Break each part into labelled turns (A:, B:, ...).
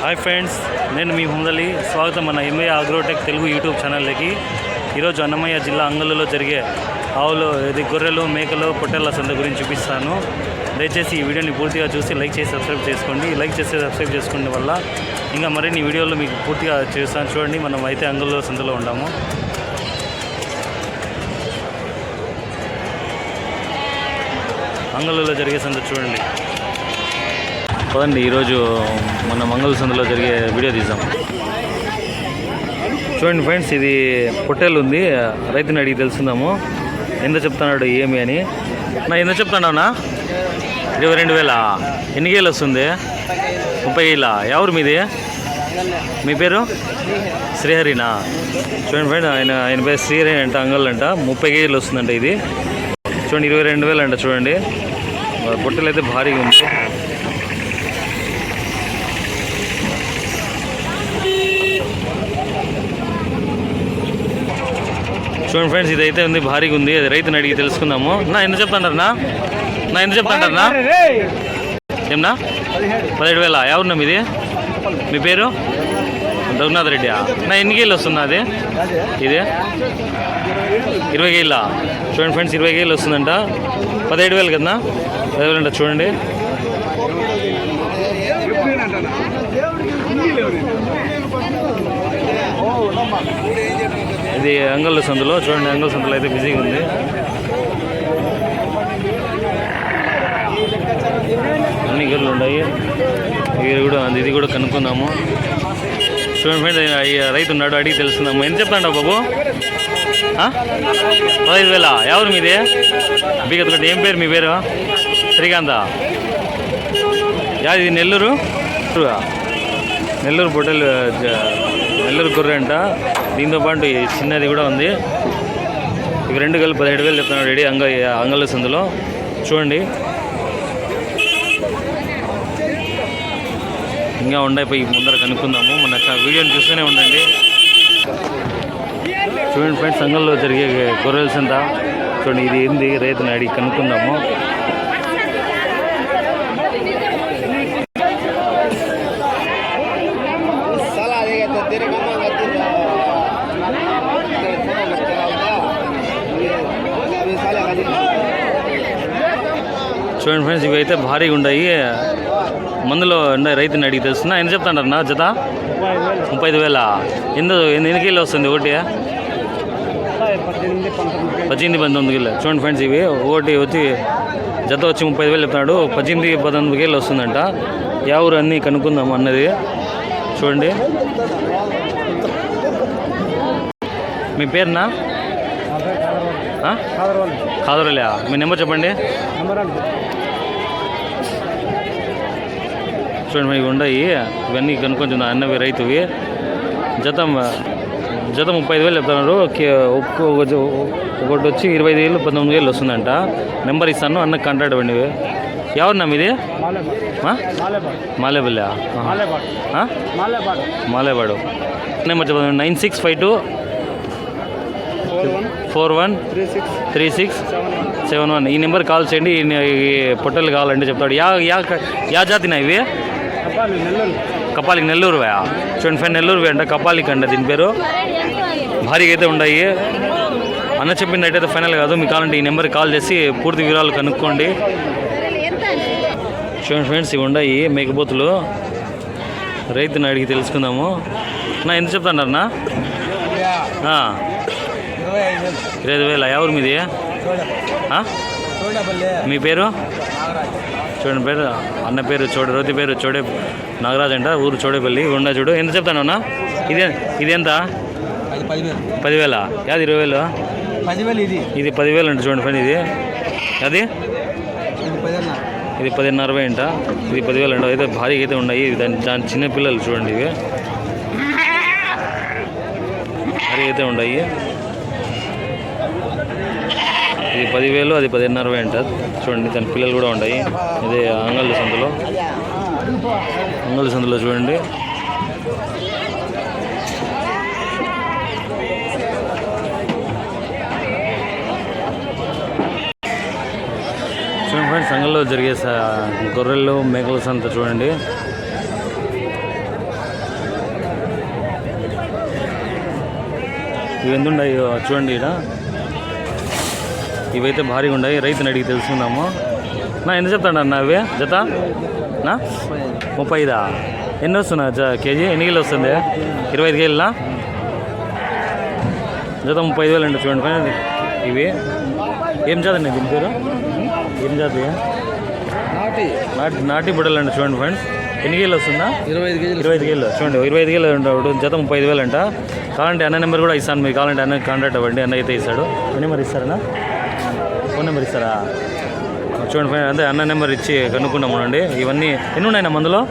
A: Hi friends, నేను మీ ముందలి స్వాగతం మన ఎంఏ అగ్రోటెక్ తెలుగు యూట్యూబ్ ఛానల్కి. ఈరోజు అన్నమయ్య జిల్లా అంగళ్ళలో జరిగే ఆవులు, గొర్రెలు, మేకలు, పొట్టేళ్ల సంత గురించి చూపిస్తాను. దయచేసి ఈ వీడియోని పూర్తిగా చూసి లైక్ చేసి సబ్స్క్రైబ్ చేసుకోండి. లైక్ చేసి సబ్స్క్రైబ్ చేసుకోండి వల్ల ఇంకా మరిన్ని వీడియోలు మీకు పూర్తిగా చేస్తాను. చూడండి, మనం అయితే అంగళ్ళలో సంతలో ఉన్నాము. అంగళ్ళలో జరిగే సంత చూడండి. పదండి, ఈరోజు మన మంగళ సంతలో జరిగే వీడియో తీద్దాం. చూడండి ఫ్రెండ్స్, ఇది పొట్టేలు ఉంది. రైతుని అడిగి తెలుసుకుందాము ఎంత చెప్తున్నాడు ఏమి అని. నా ఎంత చెప్తున్నావునా? 22,000. ఎన్ని కేలు వస్తుంది? 30 కేలా? ఎవరు మీది? మీ పేరు? శ్రీహరినా? చూడండి ఫ్రెండ్, ఆయన పేరు శ్రీహరి అంట. అంగళ్ళు అంట. 30 కేజీలు వస్తుందంట ఇది. చూడండి, 22,000 అంట. చూడండి, పొట్టెలు అయితే భారీగా ఉంది. చూడండి ఫ్రెండ్స్, ఇదైతే ఉంది, భారీగా ఉంది. అది రైతుని అడిగి తెలుసుకుందాము. నా ఎంత చెప్తాంటారనా? ఎంత చెప్తాంటారనా? ఏమన్నా? 17,000. ఎవరున్నా మీది? మీ పేరు? రఘునాథ్ రెడ్డి. నా ఎన్ని కేళ్ళు వస్తుందా అది? ఇది 20 కేళ్ళ. చూడండి ఫ్రెండ్స్, 20 కేళ్ళు వస్తుందంట. 17,000 కదన్నా? 17,000 అంట. చూడండి, ఇది అంగళ్ళ సందులో. చూడండి, అంగళ్ళ సందులో అయితే బిజీగా ఉంది. అన్ని గొర్రెలు ఉన్నాయి. ఇది కూడా కనుక్కుందాము. చూడండి ఫ్రెండ్, రైతు ఉన్నాడు, అడిగి తెలుసుకుందాము. ఎంత చెప్తాండ బాబు? 15,000. ఎవరు మీది? బీగతుకుంటే. ఏం పేరు మీ పేరు? శ్రీకాంత. ఇది నెల్లూరు పొట్టెలు, నెల్లూరు గొర్రె అంట. దీంతో పాటు చిన్నది కూడా ఉంది. ఇవి 2 కలిపి 17,000 చెప్తున్నాడు రెడీ అంగళ్ళ సందులో. చూడండి, ఇంకా ఉండిపోయి ముందర కనుక్కుందాము. మన వీడియోని చూస్తూనే ఉండండి. చూడండి ఫ్రెండ్స్, అంగళ్ళలో జరిగే గొర్రెల సంత. చూడండి, ఇది ఏంది రైతుని అడిగి కనుక్కుందాము. చూడండి ఫ్రెండ్స్, ఇవి అయితే భారీగా ఉన్నాయి. మందులో రైతుని అడిగి తెలుస్తున్నా. ఎంత చెప్తాంటారు నా జత? 35,000. ఎన్ని కేళ్ళు వస్తుంది ఒకటి? 18-19 కేళ్ళు. చూడండి ఫ్రెండ్స్, ఇవి ఒకటి వచ్చి జత వచ్చి 35,000 చెప్తున్నాడు. 18-19 కేళ్ళు వస్తుందంట. ఎవరు అన్నీ కనుక్కుందాము అన్నది. చూడండి, మీ పేరునా? కాదరలే. మీ నెంబర్ చెప్పండి. చూడండి, ఇవి ఉన్నాయి. ఇవన్నీ కనుక్కొని అన్నవి రైతువి. జత 35,000 చెప్తున్నారు. ఒకటి వచ్చి 25,000, 19,000 వస్తుందంట. నెంబర్ ఇస్తాను, అన్న కాంటాక్ట్ అవ్వండి. ఎవరున్నా మీది? మాలేపల్లి. మాలేపాడు. నెంబర్ చెప్పండి. 9652413671. ఈ నెంబర్ కాల్ చేయండి. ఈ పొట్టెలు కావాలంటే చెప్తాడు. యా జాతినా ఇవి? కపాలికి. నెల్లూరు. చూడండి ఫ్రెండ్, నెల్లూరు అంట. కపాలికి అంట దీని పేరు. భారీగా అయితే ఉన్నాయి. అన్న చెప్పింది అయితే ఫైనల్ కాదు. మీకు కావాలంటే ఈ నెంబర్కి కాల్ చేసి పూర్తి వివరాలు కనుక్కోండి. చూడండి ఫ్రెండ్స్, ఇవి ఉన్నాయి మేకపోతులు. రైతుని అడిగి తెలుసుకుందాము. నా ఎంత చెప్తాంటారన్నా? 25,000. ఎవరు మీది? మీ పేరు? చూడండి, పేరు అన్న పేరు రోతి పేరు చోడే నాగరాజ్ అంట. ఊరు చోడేపల్లి. ఉండా చూడు. ఎంత చెప్తాను అన్న? ఇది ఎంత? 10,000. యాది 20,000? ఇది 10,000 అంట. చూడండి ఫ్రెండ్, ఇది అది ఇది 10,500 అంట. ఇది 10,000 అంట. అయితే భారీగా అయితే ఉన్నాయి. దాని చిన్న పిల్లలు చూడండి, ఇవి భారీ అయితే ఉన్నాయి. ఇది 10,000, అది 10,500 అంట. చూడండి, దాని పిల్లలు కూడా ఉన్నాయి. ఇది అంగళ్ళ సందులో చూడండి. చూడండి ఫ్రెండ్స్, సంఘంలో జరిగే గొర్రెలు మేకల సంత చూడండి. ఇవి ఎంత ఉన్నాయి చూడండి ఇక్కడ. ఇవైతే భారీగా ఉన్నాయి. రైతుని అడిగి తెలుసుకుందాము. ఎంత చెప్తాడు అన్న అవి జత? 35. ఎన్ని వస్తున్నా కేజీ? ఎన్ని కిలో వస్తుంది? 25 కేజీలా? జత 35,000 అండి. చూడండి ఫ్రెండ్స్ ఇవి. ఏం జాతి అండి దీని పేరు? ఏం జాతి? నాటి బుడ్డలు అండి. చూడండి ఫ్రెండ్స్ ఎన్ని కేజీలు వస్తుందా? 25 కేజీలు. చూడండి 25 కేజీలు ఉంటాడు. జత 35,000 అంట. కావాలంటే అన్న నెంబర్ కూడా ఇస్తాను మీకు. కావాలంటే అన్న కాంటాక్ట్ అవ్వండి. అన్న అయితే ఇస్తాడు. ఫోన్ నెంబర్ ఇస్తారన్నా? ఫోన్ నెంబర్ ఇస్తారా? చూడండి ఫ్రెండ్ అంతే అన్న నెంబర్ ఇచ్చి కనుక్కున్నాము అండి. ఇవన్నీ ఎన్ని ఉన్నాయన్న మందులో?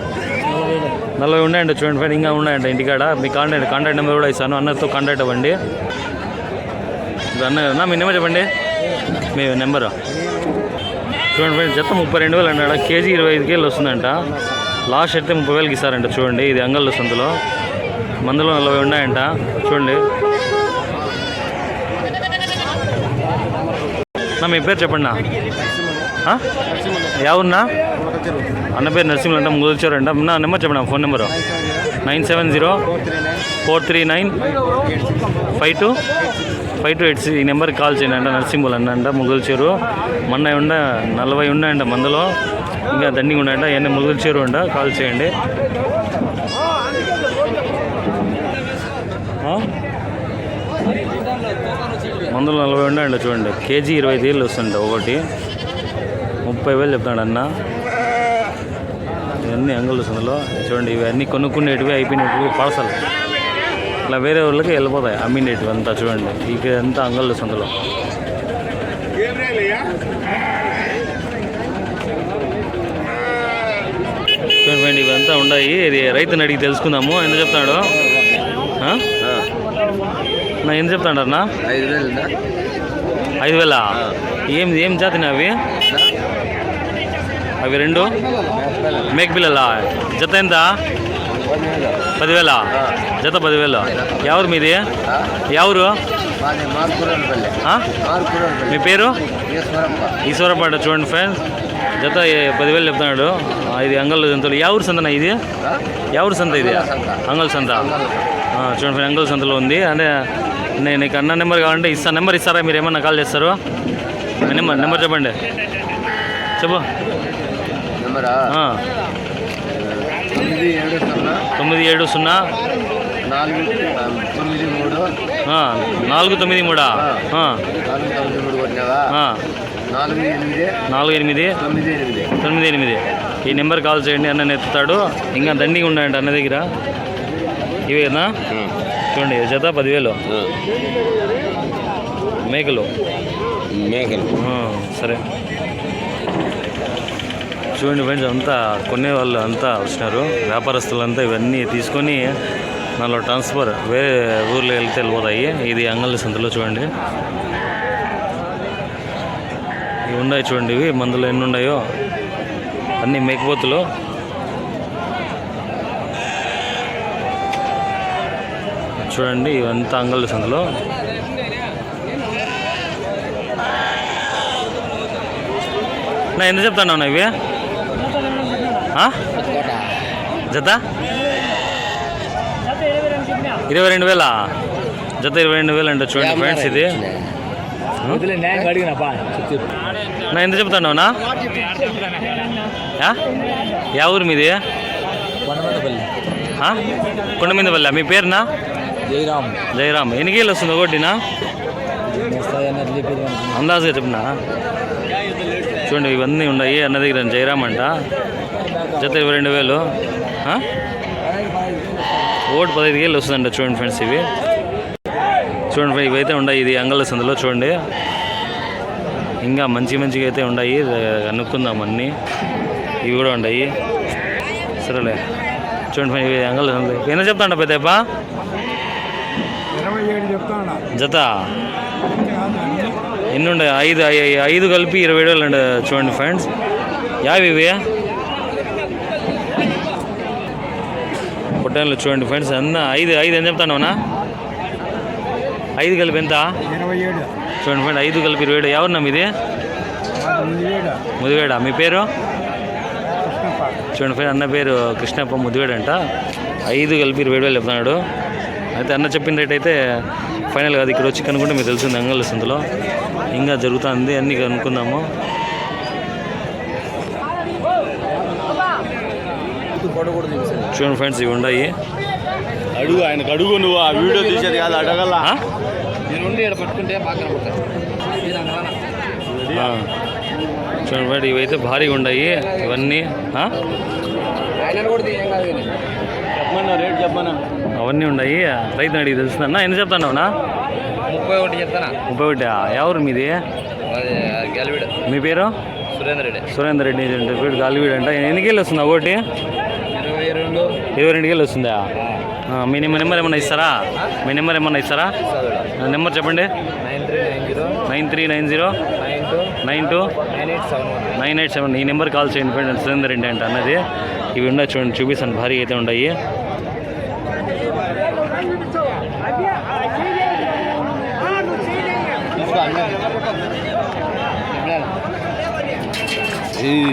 A: 40 ఉన్నాయండి. చూడండి ఫ్రెండ్ ఇంకా ఉన్నాయండి ఇంటికాడ. మీ కాంటాక్ట్ నెంబర్ కూడా ఇస్తాను. అన్నతో కాంటాక్ట్ అవ్వండి. అన్న మీ నెంబర్ చెప్పండి. మీ నెంబరు చూడండి ఫ్రెండ్. జత 32,000 అన్నాడు. కేజీ 25 కేజీలు వస్తుందంట. లాస్ట్ అయితే 30,000కి ఇస్తారంట. చూడండి ఇది అంగళ్ళు సంతలో. మందులో 40 ఉన్నాయంట. చూడండి మీ పేరు చెప్పండి నా. ఎవరున్నా? అన్న పేరు నరసింహులు అంట. ముగుల్చారు అంట. నా నెంబర్ చెప్పండి. Phone number 970-439-5286. ఈ నెంబర్కి కాల్ చేయండి అంట. నరసింహులు అన్న ముగుల్చేరు. మొన్న 40 ఉన్నాయంట మందులో. ఇంకా దండిగా ఉన్నాయంట. ఇవన్నీ ముగుల్చేరు అంట. కాల్ చేయండి. మందులు 40 ఉన్నాయండి. చూడండి కేజీ 25 కేజీలు వస్తుంట. ఒకటి 30,000 చెప్తాడు అన్న. ఇవన్నీ అంగుళ్ళు సందులో. చూడండి ఇవన్నీ కొనుక్కునేటివి అయిపోయినవి పార్సల్ ఇట్లా వేరే వాళ్ళకి వెళ్ళిపోతాయి అమ్మినేటివి అంతా. చూడండి ఇక అంతా అంగళ్ళు సందులో. చూడండి ఇవంతా ఉన్నాయి. ఇది రైతుని అడిగి తెలుసుకుందాము. ఎంత చెప్తాడు? ఎంత చెప్తాడు అన్న? 5,000. ఏం జాతిని అవి? అవి 2 మేకపిల్లలా? జత ఎంత? 10,000. జత 10,000. ఎవరు మీది? ఎవరు? మీ పేరు? ఈశ్వరపాట. చూడండి ఫ్రెండ్స్ జత 10,000 చెప్తున్నాడు. ఇది అంగళ్ళు సంతలో. ఎవరు సంతనా ఇది? ఎవరు సంత ఇది? అంగల్ సంత. చూడండి ఫ్రెండ్ అంగల్ సంతలో ఉంది. అంటే నేను నీకు అన్న నెంబర్ కావాలంటే ఇస్తాను. నెంబర్ ఇస్తారా? మీరు ఏమన్నా కాల్ చేస్తారు? నెంబర్ చెప్పండి. చెప్పు. 970-493-493. 4898. ఈ నెంబర్ కాల్ చేయండి. అన్న ఎత్తుతాడు. ఇంకా దండిగా ఉన్నాయంట అన్న దగ్గర. ఇవేనా? చూడండి జత 10,000. మేకలు. సరే చూడండి ఫ్రెండ్స్ అంతా కొనేవాళ్ళు అంతా వచ్చినారు. వ్యాపారస్తులంతా ఇవన్నీ తీసుకొని నాలో ట్రాన్స్ఫర్ వేరే ఊర్లో వెళ్తే వెళ్ళిపోతాయి. ఇది అంగళ్ళ సంతలో. చూడండి ఇవి ఉన్నాయి. చూడండి ఇవి మందులు ఎన్ని ఉన్నాయో అన్నీ మేకపోతులు. చూడండి ఇవంతా అంగళ్ళ సంతలో. నా ఎంత చెప్తాను ఇవి? జత 22,000. జత 22,000 అంటే చూడండి ఫ్రెండ్స్ ఇది. నా ఎంత చెప్తాను నా? యా ఊరు మీది? కొండమిందపల్లి. మీ పేరునా? జయరామ్. ఎన్ని కేజీలు వస్తుంది ఒకటినా? అందాజుగా చెప్పినా. చూడండి ఇవన్నీ ఉన్నాయి అన్న దగ్గర. జయరామ్ అంట. జత 22,000. ఒకటి 15 కేజీలు వస్తుందంట. చూడండి ఫ్రెండ్స్ ఇవి. చూడండి ఫ్రెండ్ ఇవైతే ఉన్నాయి. ఇది అంగళ్ళ సందులో. చూడండి ఇంకా మంచిగా అయితే ఉన్నాయి. కనుక్కుందాం అన్నీ. ఇవి కూడా ఉన్నాయి. సరేలే చూడండి ఫ్రెండ్ ఇవి అంగళ్ళ సందులో. ఎంత చెప్తాండ పెద్దప్ప? జత ఎన్ని ఉన్నాయి? 5 కలిపి 27,000 అండి. చూడండి ఫ్రెండ్స్ యావి ఇవి పొట్టేళ్ళు. చూడండి ఫ్రెండ్స్ అన్న 5 ఎంత చెప్తాను? 5 కలిపి ఎంత? 27. చూడండి ఫ్రెండ్ 5 కలిపి 27. ఎవరున్నా మీది? ముదివేడ. మీ పేరు? చూడండి ఫ్రెండ్ అన్న పేరు కృష్ణప్ప. ముదివేడ అంట. 5 కలిపి 27,000 చెప్తున్నాడు. అయితే అన్న చెప్పిన రేట్ అయితే ఫైనల్ కాదు, ఇక్కడ వచ్చి కనుక్కుంటే మీకు తెలిసింది అంగళ్ళ సంతలో ఇంకా జరుగుతుంది, అన్నీ కనుక్కుందాము. చూడండి ఫ్రెండ్స్, ఇవి ఉన్నాయి.
B: అడుగు ఆయనకు అడుగు, నువ్వు ఆ వీడియో తీసేది కాదు, అడగల.
A: చూడండి ఫ్రెండ్, ఇవైతే భారీగా ఉన్నాయి ఇవన్నీ.
B: రేట్ చెప్పనా,
A: అవన్నీ ఉన్నాయి. రైతు అడిగి తెలుస్తుందన్నా. ఎన్ని చెప్తానవునా?
B: 31 చెప్తానా.
A: 31. ఎవరు మీది? మీ పేరు? సురేందర్ రెడ్డి. వీడు గాలివీడు అంట. ఎన్ని కేళ్ళు వస్తుందా ఒకటి? 22 కేళ్ళు వస్తుందా? మీ నెంబర్ ఏమన్నా ఇస్తారా? మీ నెంబర్ ఏమన్నా ఇస్తారా? నెంబర్ చెప్పండి. 9390929887. ఈ నెంబర్ కాల్ చేయండి ఫ్రెండ్. సురేందర్ రెడ్డి అంట అన్నది. ఇవి ఉన్నాయి చూడండి, చూపిస్తాను. భారీ అయితే ఉన్నాయి.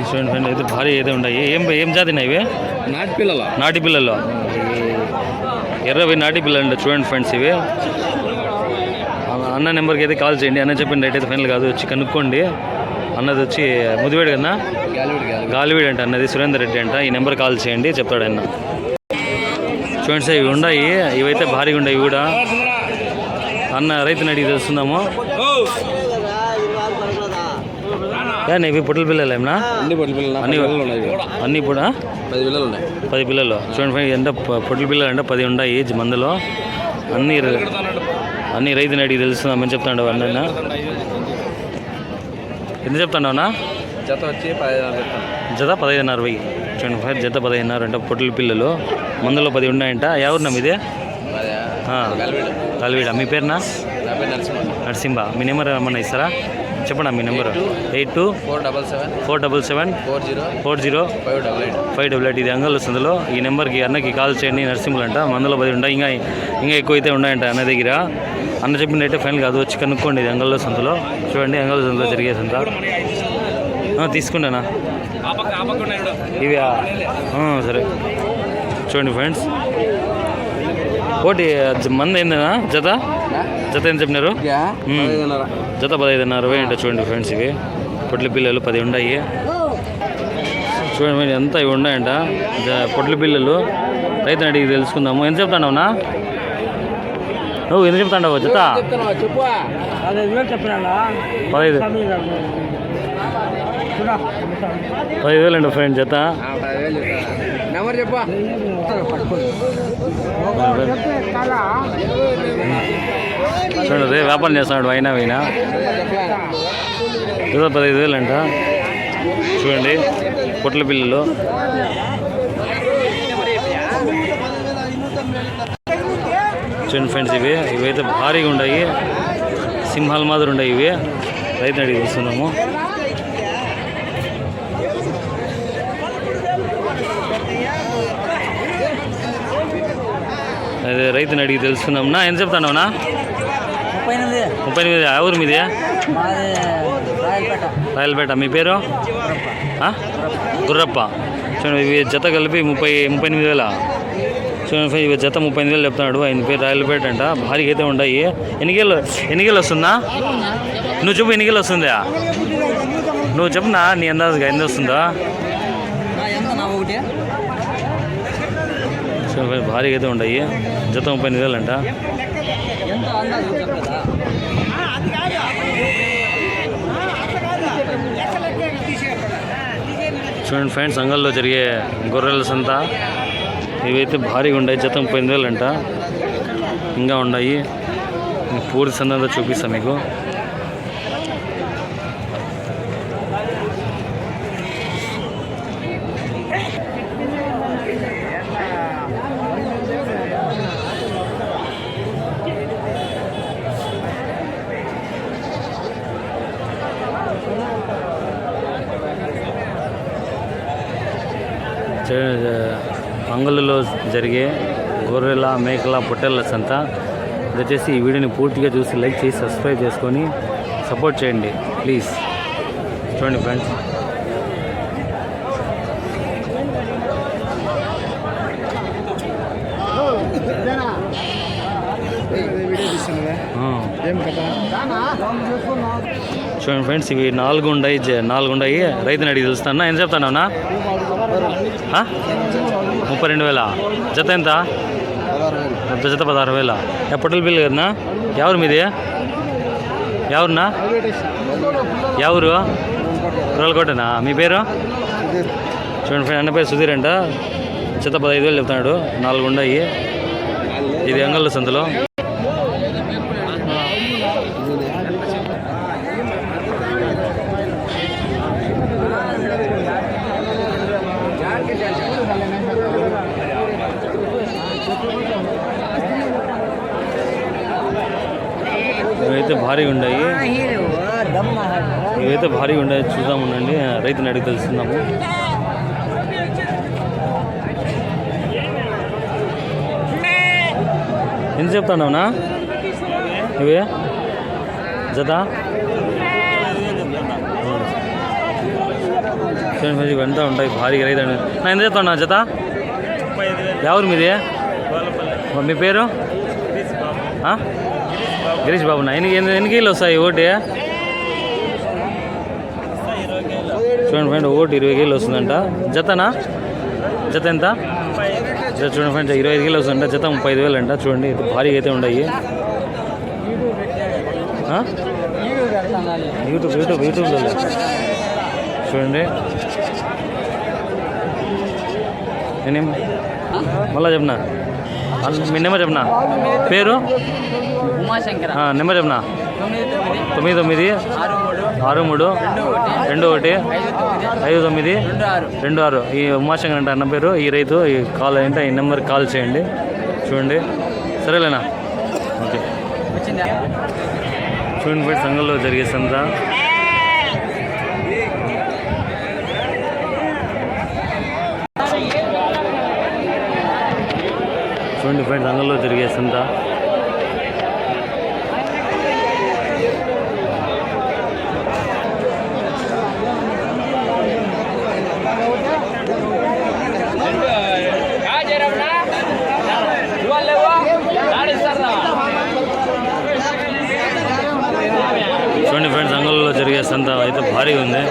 A: చూడండి ఫ్రెండ్, అయితే భారీ అయితే ఉన్నాయి. ఏం జాతినా ఇవి? నాటి పిల్లలు. ఎర్రవి నాటి పిల్లలు అండి. చూడండి ఫ్రెండ్స్, ఇవి అన్న నెంబర్కి అయితే కాల్ చేయండి. అన్న చెప్పిన రేట్ అయితే ఫైనల్ కాదు, వచ్చి కనుక్కోండి. అన్నది వచ్చి ముదివేడు కదా, గాలివీడు అంట అన్నది. సురేందర్ రెడ్డి అంట. ఈ నెంబర్ కాల్ చేయండి, చెప్తాడు ఆయన. చూడండి సార్, ఇవి ఉన్నాయి. ఇవైతే భారీగా ఉన్నాయి. ఇవి కూడా అన్న రైతుని అడిగి తెలుస్తున్నాము. ఇవి పొట్టల పిల్లలు ఏమన్నా? అన్నీ ఇప్పుడు 10 పిల్లలు. చూడండి ఎంత పొట్టల పిల్లలు అంటే 10 ఉన్నాయి మందులో. అన్నీ రైతుని అడిగి తెలుస్తున్నామని చెప్తాడు అన్న. ఎంత చెప్తాడవునా?
B: జత వచ్చి
A: 15,500. చూడండి ఫ్రెండ్, జత 15,500 అంటే పొట్టల పిల్లలు. మందులో 10 ఉన్నాయంట. ఎవరున్నా మీది? గాలివీడ. మీ పేరునా? నరసింహ. మీ నెంబర్ ఏమన్నా ఇస్తారా? చెప్పండి మీ నెంబరు. 8247474058. ఇది అంగల్ వస్తుందిలో. ఈ నెంబర్కి అన్నకి కాల్ చేయండి. నరసింహులు అంట. మందులో 10 ఉంటాయి. ఇంకా ఎక్కువ అయితే ఉన్నాయంట అన్న దగ్గర. అన్న చెప్పిన రేటే ఫైనల్ కాదు, వచ్చి కనుక్కోండి. ఇది అంగల్లో సంతలో. చూడండి, అంగల్లో సంతలో జరిగే సంత. తీసుకుంటానా ఇవి? సరే. చూడండి ఫ్రెండ్స్, ఒకటి మంది ఏందన్నా జత ఏం చెప్పినారు? జత 15,500 అంటే. చూడండి ఫ్రెండ్స్, ఇవి పొట్ల పిల్లలు 10 ఉన్నాయి. చూడండి ఎంత ఇవి ఉన్నాయంట పొట్ల పిల్లలు. రైతుని అడిగి తెలుసుకుందాము. ఎంత చెప్తాడవునా? నువ్వు ఎంత చెప్తాడవు జత? 15,000 అండి ఫ్రెండ్ జత. చూడండి, వ్యాపారం చేస్తున్నాడు అయినా జత 15,000 అంట. చూడండి పొట్ల పిల్లలు. చూడండి ఫ్రెండ్స్, ఇవైతే భారీగా ఉన్నాయి. సింహాల మాదిరి ఉన్నాయి. ఇవి రైతుని అడిగి చూస్తున్నాము. అదే రైతుని అడిగి తెలుసుకున్నాంనా. ఎంత చెప్తానవునా? 38. ఎవరు మీది? రాయలపేట. మీ పేరు? గుర్రప్ప. చూడండి, ఇవి జత కలిపి 38,000. చూడండి, ఇవి జత 38,000 చెప్తున్నాడు. ఆయన పేరు రాయలపేట అంట. భారీగా అయితే ఉన్నాయి. ఎన్నికేళ్ళు వస్తుందా? నువ్వు చెప్పు, ఎన్నికేళ్ళు వస్తుందా? నువ్వు చెప్పునా నీ అందాజుగా ఎంత వస్తుందా? భారీగా అయితే ఉన్నాయి. జత 38,000 అంట. చూడండి ఫ్రెండ్స్, అంగల్లో జరిగే గొర్రెల సంత. ఇవైతే భారీగా ఉన్నాయి. జత 38,000 అంట. ఇంకా ఉన్నాయి. పూర్తి సంత అంతా చూపిస్తాను మీకు. అంగళ్ళలో జరిగే గొర్రెల, మేకల, పొట్టేళ్ళ సంత. దయచేసి ఈ వీడియోని పూర్తిగా చూసి లైక్ చేసి సబ్స్క్రైబ్ చేసుకొని సపోర్ట్ చేయండి ప్లీజ్. చూడండి ఫ్రెండ్స్, చూడండి ఫ్రెండ్స్, ఇవి 4 ఉన్నాయి రైతుని అడిగి తెలుస్తాను. ఎంత చెప్తానన్నా? 32,000. జత ఎంత? జత 16,000. పొట్టల బిల్లు కదన్నా? ఎవరు మీది? ఎవరున్నా? ఎవరు? రోల్కోటనా? మీ పేరు? చూడండి ఫ్రెండ్, అన్న పేరు సుధీర్ అంట. జత 15,000 చెప్తున్నాడు. 4 ఉన్నాయి. ఇది అంగళ్ళ సంతలో. ఇవైతే భారీగా ఉన్నాయి. చూద్దాం ఉండండి. రైతుని అడిగి తెలుసుకుందాము. ఎంత చెప్తానవునా ఇవి జత? ఇవంతా ఉంటాయి భారీగా. రైతు నా ఎంత చెప్తాను జత? ఎవరు మీది? మీ పేరు? గిరీష్ బాబునా? ఎన్ని కేజీలు వస్తాయి ఒకటి? చూడండి ఫ్రెండ్, ఒకటి 20 కేజీలు వస్తుందంట. జతనా? జత ఎంత? చూడండి ఫ్రెండ్స్, 25 కేజీలు వస్తుందంట. జత 35,000 అంట. చూడండి, భారీగా అయితే ఉన్నాయి. యూట్యూబ్లో చూడండి. నేనేం మళ్ళా చెప్పనా? మీ నెంబర్ చెప్పనా? పేరు? నెంబర్ చెప్పనా? 99 63 21 5926. ఈ ఉమాశంకర్ అంటే అన్న పేరు. ఈ రైతు ఈ కాల్ అంటే ఈ నెంబర్కి కాల్ చేయండి. చూడండి, సరేలేనా? ఓకే. చూడండి ఫ్రెండ్స్, సంఘంలో జరిగే సంత. చూడండి ఫ్రెండ్స్, సంఘంలో జరిగే సంత. చూడండి ఫ్రెండ్స్, అంగల్లో జరిగే సంత అయితే భారీగా ఉంది.